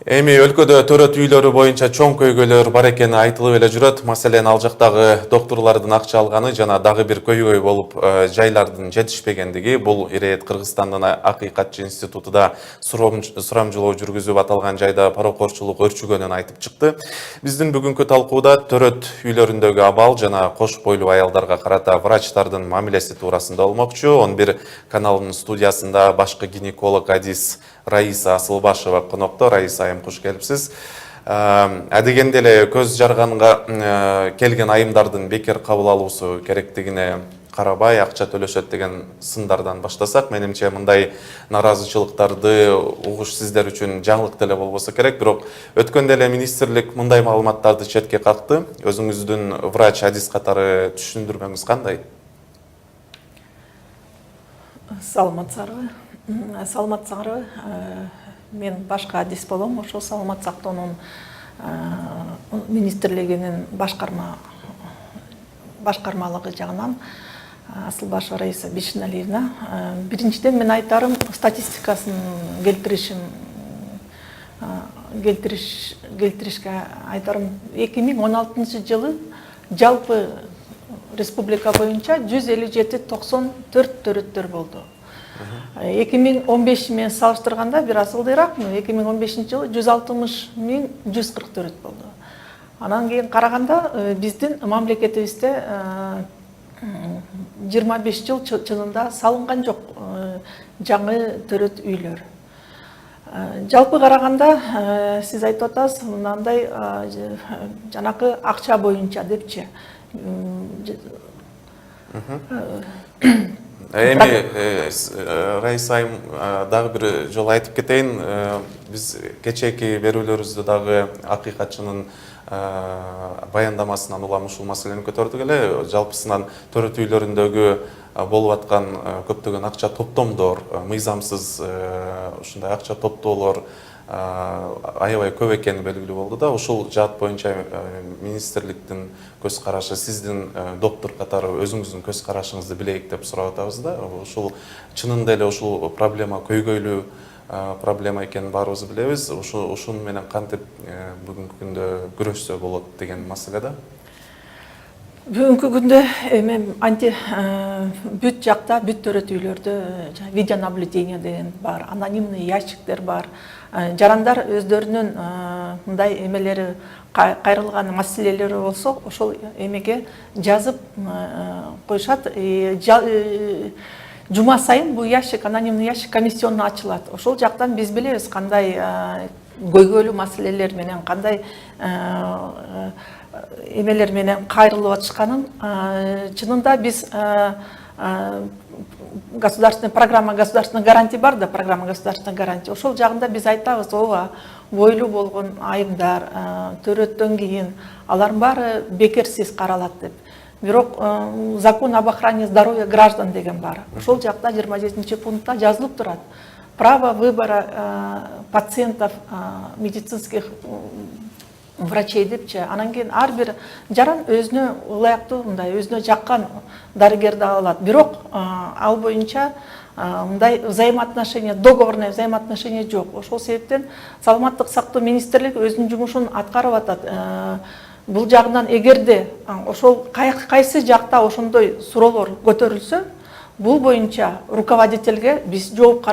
Эми өлкөдө төрөт үйлөрү боюнча чоң көйгөйлөр бар экени айтылып эле жүрөт. Маселен, ал жактагы доктурлардын акча алганы жана дагы бир көйгөй болуп жайлардын жетишпегендиги. Бул ирет Кыргызстандын Акыйкатчы институтуда сурамжылоо жүргүзүп аталган жайда парокорчулук өрчүгөнүн айтып чыкты. Биздин бүгүнкү талкууда төрөт үйлөрүндөгү абал жана кош бойлуу аялдарга карата врачтардын мамилеси туурасында болмокчу. 11 каналынын студиясында башкы гинеколог Адис Раиса Асылбашева конокто. Раиса айым, куш келипсиз. Адегенде эле көз жарганга келген айымдардын бекер кабыл алуусу керектигине карабай акча төлөшөт деген сындардан баштасак, менимче мындай наразычылыктарды угуш сиздер үчүн жаңылык деле болбосо керек. Бирок өткөндө эле министрлик мындай маалыматтарды четке какты. Өзүңүздүн врач Адис катары түшүндүрмөңүз кандай? Саламатсыздарбы? Мен башка Адис болом. Ошол саламат сактоонун министрлигинин башкармалыгы жагынан Асылбашева Раиса Бишиналиевна. Биринчиден мен айтарым, статистикасын келтиришке айтарым. 2016 жылы жалпы республика боюнча 157-94 төрөттөр болду. 2015 менен салыштырганда бир асылдыйраак, 2015 жылы 160.140 төрөт болду. Анан кийин караганда биздин мамлекетибизде 25 жыл чынында салынган жок жаңы төрөт үйлөр. Жалпы караганда сиз айтып атасыз, мындай жанакы акча боюнча депчи. Эми Раиса айым, дагы бир жолу айтып кетейин, биз кечээки берүүлөрүбүздө дагы Акыйкатчынын баяндамасынан улам ушул маселени көтөрдүк эле. Жалпысынан төрөт үйлөрүндөгү болуп аткан көптөгөн акча топтомдор, мыйзамсыз ушундай акча топтоолор аябай көп экени белгилүү болду да. Ушул жаат боюнча министрликтин көз карашы, сиздин доктор катары өзүңүздүн көз карашыңызды билейик деп сурап атабыз да. Ушул чынында эле ушул проблема көйгөйлүү проблема экенин баарыбыз билебиз. Ушун менен кантип бүгүнкү күндө күрөшсө болот деген маселе да. Бүгүнкү күндө эми бүт жакта, бүт төрөт үйлөрдө видеонаблюдение деген бар, анонимный ящиктер бар. Жарандар өздөрүнүн мындай эмелери кайрылган маселелери болсо, ошол эмеге жазып коюшат. Жума сайын бул ящик, анонимный ящик комиссионно ачылат. Ошол жактан биз билебиз кандай көйгөйлүү маселелер менен, кандай эмелер менен кайрылып атышканын. Чынында биз программа государственной гарантии бар да, программа государственной гарантии. Ошол жагында биз айтабыз, ооба, бойлуу болгон айымдар төрөттөн кийин алардын баары бекерсиз каралат деп. Бирок закон об охране здоровья граждан деген бар. Ошол жакта 27 пунктта жазылып турат. Право выбора пациентов медицинских врачей депчи. Анан кийин ар бир жаран өзүнө ылайыктуу, мындай өзүнө жаккан дарыгерди алат. Бирок ал боюнча мындай взаимоотношения, договорное взаимоотношение жок. Ошол себептен саламаттык сактоо министрлиги өзүнүн жумушун аткарып атат. Бул жагынан эгерде ошол кайсы жакта ошондой суроолор көтөрүлсө, бул боюнча руководительге биз жооп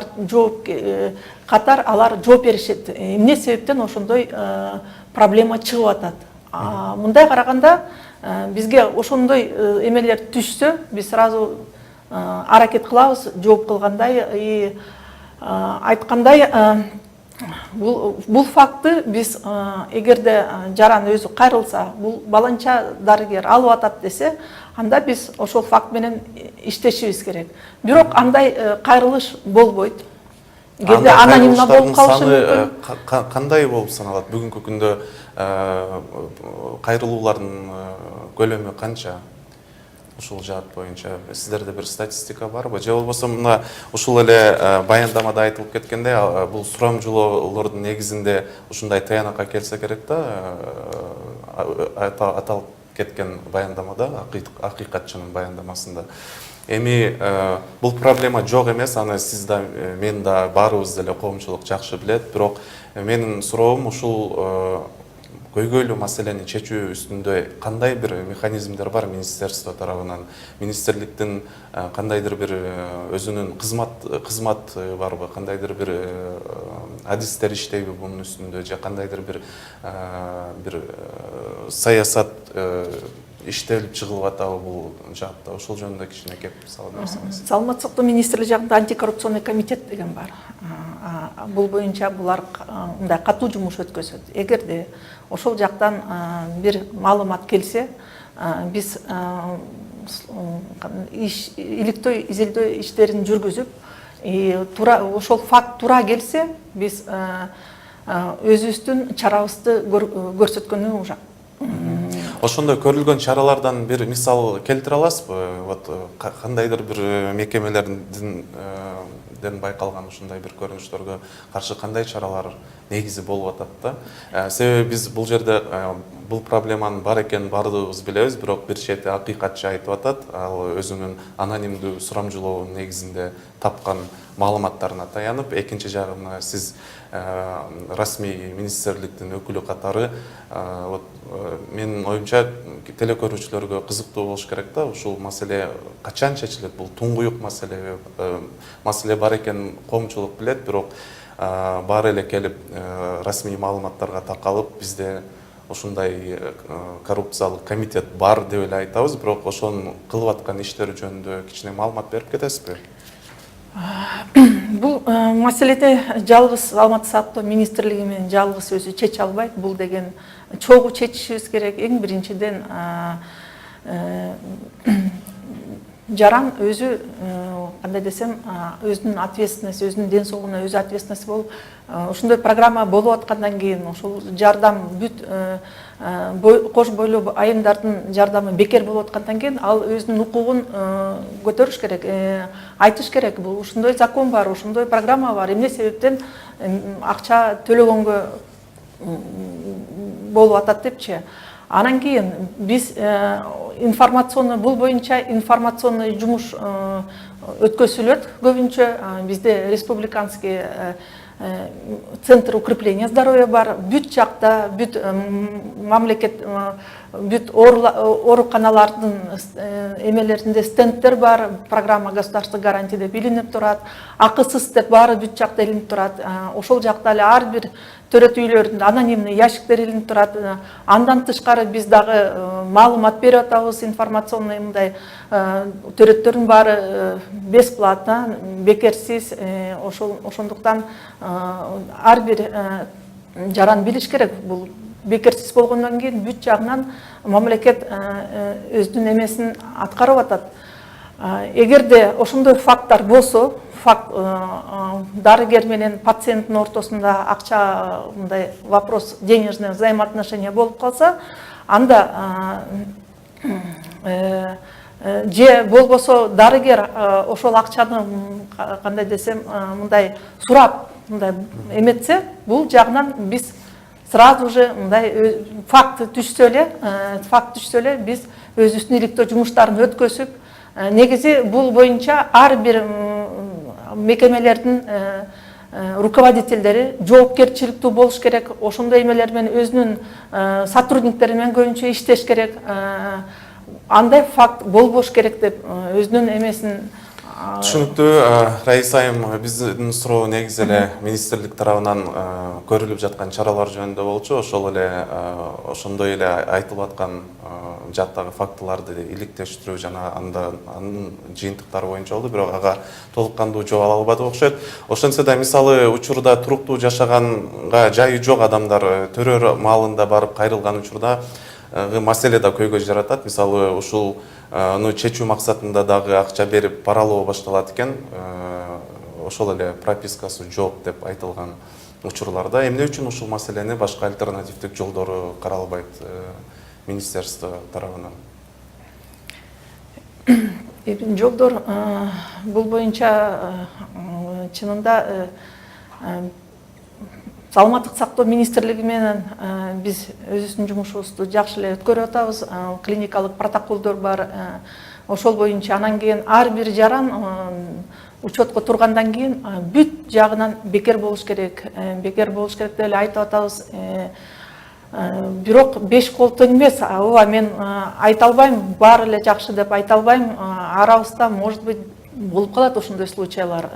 катар алар жооп беришет. Эмне себептен ошондой проблема чыгып атат. Мындай караганда бизге ошондой эмелер түшсө, биз сразу аракет кылабыз жооп кылгандай, айткандай. Бул факты биз эгерде жаран өзү кайрылса, бул баланча дарыгер алып атат десе, анда биз ошол факт менен иштешибиз керек. Бирок андай кайрылыш болбойт. Кээде анонимно болуп калышы мүмкүн. Кандай болуп саналат? Бүгүнкү күндө кайрылуулардын көлөмү канча? Ушул жаат боюнча сиздерде бир статистика барбы? Же болбосо мына ушул эле баяндамада айтылып кеткендей, бул сурамжылоолордун негизинде ушундай таянакка келсе керек да, аталып кеткен баяндамада, Акыйкатчынын баяндамасында. Эми бул проблема жок эмес, аны сиз да мен да баарыбыз деле коомчулук жакшы билет. Бирок менин суроом ушул көйгөйлүү маселени чечүү үстүндө кандай бир механизмдер бар министерство тарабынан, министрликтин кандайдыр бир өзүнүн кызмат барбы, кандайдыр бир адистер иштейби бунун үстүндө, же кандайдыр бир саясат иштелип чыгылып атабы бул жаатта? Ошол жөнүндө кичине кеп салып берсеңиз. Саламаттык сактоо министрлиги жагында антикоррупционный комитет деген бар. Бул боюнча булар мындай катуу жумуш өткөзөт. Эгерде ошол жактан бир маалымат келсе, биз иликтөө изилдөө иштерин жүргүзүп, ошол факт туура келсе, биз өзүбүздүн чарабызды көрсөткөнү ушак. Ошондой көрүлгөн чаралардан бир мисал келтире аласызбы? Вот кандайдыр бир мекемелерден байкалган ушундай бир көрүнүштөргө каршы кандай чаралар негизи болуп атат да? Себеби биз бул жерде бул проблеманын бар экенин баардыгыбыз билебиз, бирок бир чети акыйкатчы айтып атат, ал өзүнүн анонимдүү сурамжылоо негизинде тапкан маалыматтарына таянып, экинчи жагына сиз расмий министрликтин өкүлү катары, менин оюмча телекөрүүчүлөргө кызыктуу болуш керек да, ушул маселе качан чечилет? Бул туңгуюк маселе бар экенин коомчулук билет, бирок баары эле келип расмий маалыматтарга такалып, бизде ушундай коррупциялык комитет бар деп эле айтабыз, бирок ошонун кылып аткан иштери жөнүндө кичине маалымат берип кетесизби? Бул маселеде жалгыз Саламаттык сактоо министрлиги менен жалгыз өзү чече албайт. Бул деген чогуу чечишибиз керек. Эң биринчиден жаран өзү, кандай десем, өзүнүн ответственности, өзүнүн ден соолугуна өзү ответственность болуп, ошондой программа болуп аткандан кийин ошол жардам бүт кош бойлуу айымдардын жардамы бекер болуп аткандан кийин ал өзүнүн укугун көтөрүш керек, айтыш керек. Бул ушундай закон бар, ушундай программа бар, эмне себептен акча төлөгөнгө болуп атат депчи. Анан кийин биз информационный, бул боюнча информационный жумуш өткөзүлөт көбүнчө. Бизде республиканский центр укрепления здоровья бар, бүт жакта, бүт мамлекет, бүт ооруканалардын эмелеринде стендтер бар, программа государственной гарантии деп илинип турат, акысыз деп баары бүт жакта илинип турат. Ошол жакта эле ар бир төрөт үйлөрүндө анонимный ящиктер илинип турат. Андан тышкары биз дагы маалымат берип атабыз, информационный мындай төрөттөрдүн баары бесплатно, бекерсиз. Ошондуктан ар бир жаран билиш керек. Бул бекерсиз болгондон кийин бүт жагынан мамлекет өзүнүн эмесин аткарып атат. Эгерде ошондой факттар болсо, дарыгер менен пациенттин ортосунда акча, мындай вопрос, денежное взаимоотношение болуп калса, анда же болбосо дарыгер ошол акчаны кандай десем, мындай сурап, мындай эметсе, бул жагынан биз сразу же мындай факт түшсө эле биз өзүбүздүн иликтөө жумуштарын өткөзүп, негизи бул боюнча ар бир мекемелердин руководителдери жоопкерчиликтүү болуш керек. Ошондой эмелер менен өзүнүн сотрудниктери менен көбүнчө иштеш керек. Андай факт болбош керек деп өзүнүн эмесин. Түшүнүктүү. Раиса айым, биздин суроо негизи эле министрлик тарабынан көрүлүп жаткан чаралар жөнүндө болчу. Ошол эле ошондой эле айтылып аткан жаттагы фактыларды иликтештирүү жана анын жыйынтыктары боюнча болду, бирок ага толук кандуу жооп ала албадык окшойт. Ошентсе да мисалы учурда туруктуу жашаганга жайы жок адамдар төрөр маалында барып кайрылган учурда маселе да көйгөй жаратат. Мисалы ушуну чечүү максатында дагы акча берип паралоо башталат экен. Ошол эле пропискасы жок деп айтылган учурларда эмне үчүн ушул маселени башка альтернативдик жолдору каралбайт министерство тарабынан? Жолдор бул боюнча чынында Саламаттык сактоо министрлиги менен биз өзүбүздүн жумушубузду жакшы эле өткөрүп атабыз. Клиникалык протоколдор бар, ошол боюнча анан кийин ар бир жаран учетко тургандан кийин бүт жагынан бекер болуш керек деп эле айтып атабыз. Бирок 5 кол тең эмес. Ооба, мен айта албайм, баары эле жакшы деп айта албайм. Арабызда может быть болуп калат ошондой случайлар.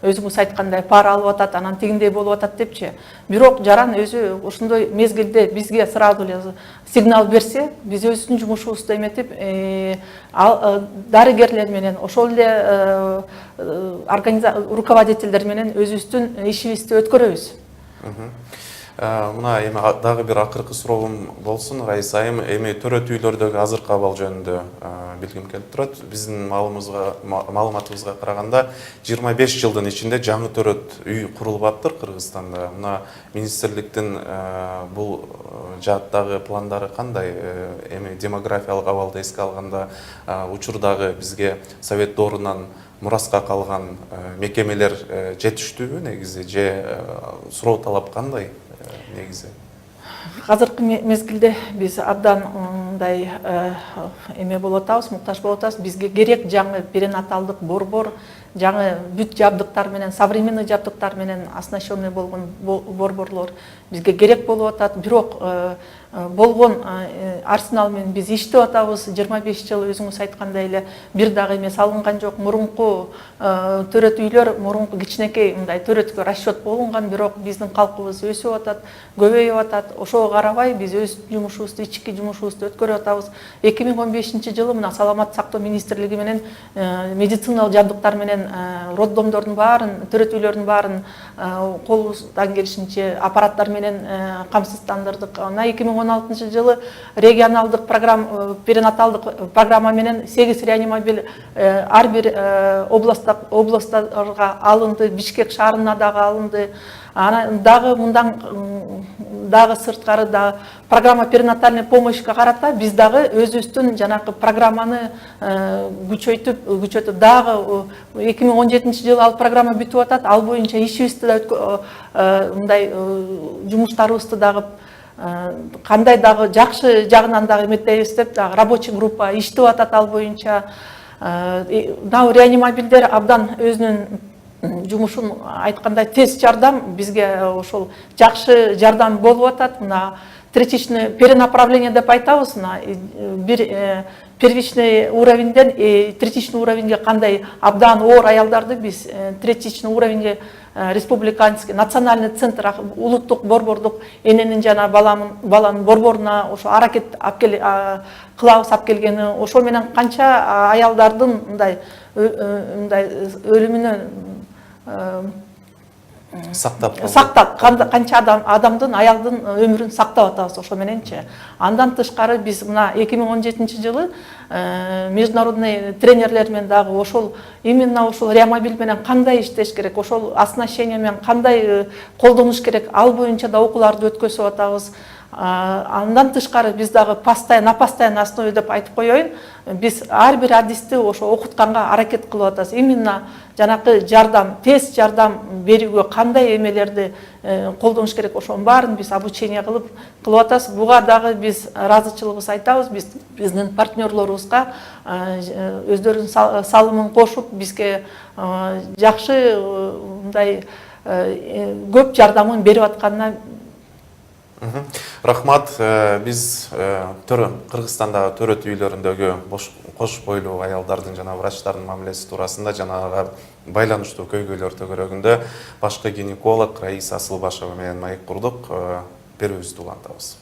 Өзүңүз айткандай пара алып атат, анан тигиндей болуп атат депчи. Бирок жаран өзү ошондой мезгилде бизге сразу эле сигнал берсе, биз өзүбүздүн жумушубузду эметип, дарыгерлер менен, ошол эле руководителдер менен өзүбүздүн ишибизди өткөрөбүз. Мына эми дагы бир акыркы суроом болсун, Раиса айым. Эми төрөт үйлөрдөгү азыркы абал жөнүндө билгим келип турат. Биздин маалыматыбызга караганда 25 жылдын ичинде жаңы төрөт үй курулуп аптыр Кыргызстанда. Мына министрликтин бул жааттагы пландары кандай? Эми демографиялык абалды эске алганда учурдагы бизге совет доорунан мураска калган мекемелер жетиштүүбү негизи, же суроо талап кандай негизи? Азыркы мезгилде биз абдан мындай эме болуп атабыз, муктаж болуп атабыз. Бизге керек жаңы перинаталдык борбор, жаңы бүт жабдыктар менен, современный жабдыктар менен оснащенный болгон борборлор бизге керек болуп атат. Бирок болгон арсенал менен биз иштеп атабыз. 25 жыл өзүңүз айткандай эле бир дагы эме салынган жок. Мурунку төрөт үйлөр, мурунку кичинекей мындай төрөткө расчет болунган, бирок биздин калкыбыз өсүп атат, көбөйүп атат. Ошого карабай биз өз жумушубузду, ички жумушубузду өткөрүп атабыз. 2015 жылы мына саламаттык сактоо министрлиги менен медициналык жабдыктар менен роддомдордун баарын, төрөт үйлөрдүн баарын колубуздан келишинче аппараттар менен камсыздандырдык. Ана 2016 жылы регионалдык перинаталдык программа менен 8 реанимобиль ар бир областтарга алынды, Бишкек шаарына дагы алынды. Анан дагы мындан дагы сырткары да программа перинатальной помощька карата биз дагы өзүбүздүн жанакы программаны күчөтүп дагы 2017 жылы ал программа бүтүп атат. Ал боюнча ишибизди да мындай жумуштарыбызды дагы кандай дагы жакшы жагынан дагы эметпейбиз деп дагы рабочий группа иштеп атат ал боюнча. Мына реанимобилдер абдан өзүнүн жумушун айткандай тез жардам бизге ошол жакшы жардам болуп атат. Мына третичный перенаправление деп айтабыз. Мына бир первичный уровеньден третичный уровеньге кандай абдан оор аялдарды биз третичный уровеньге республиканский национальный центр улуттук борбордук эненин жана баланын борборуна ошо аракет кылабыз алып келгени, ошо менен канча аялдардын мындай өлүмүнөн сактап канча адамдын аялдын өмүрүн сактап атабыз ошо мененчи. Андан тышкары биз мына 2017 жылы международный тренерлер менен дагы ошол именно ошол реанимобиль менен кандай иштеш керек, ошол оснащение менен кандай колдонуш керек, ал боюнча да окууларды өткөзүп атабыз. Андан тышкары биз дагы на постоянной основе деп айтып коеюн, биз ар бир адисти ошо окутканга аракет кылып атабыз. Именно жанакы жардам, тез жардам берүүгө кандай эмелерди колдонуш керек, ошонун баарын биз обучение кылып атабыз. Буга дагы биз ыраазычылыгыбызды айтабыз. Биздин партнерлорубузга өздөрүнүн салымын кошуп, бизге жакшы мындай көп жардамын берип атканына рахмат. Биз Кыргызстандагы төрөт үйлөрүндөгү кош бойлуу аялдардын жана врачтардын мамилеси туурасында жанагы байланыштуу көйгөйлөр төгөрөгүндө башкы гинеколог Раиса Асылбашева менен маек курдук. Берүүбүздү улантабыз.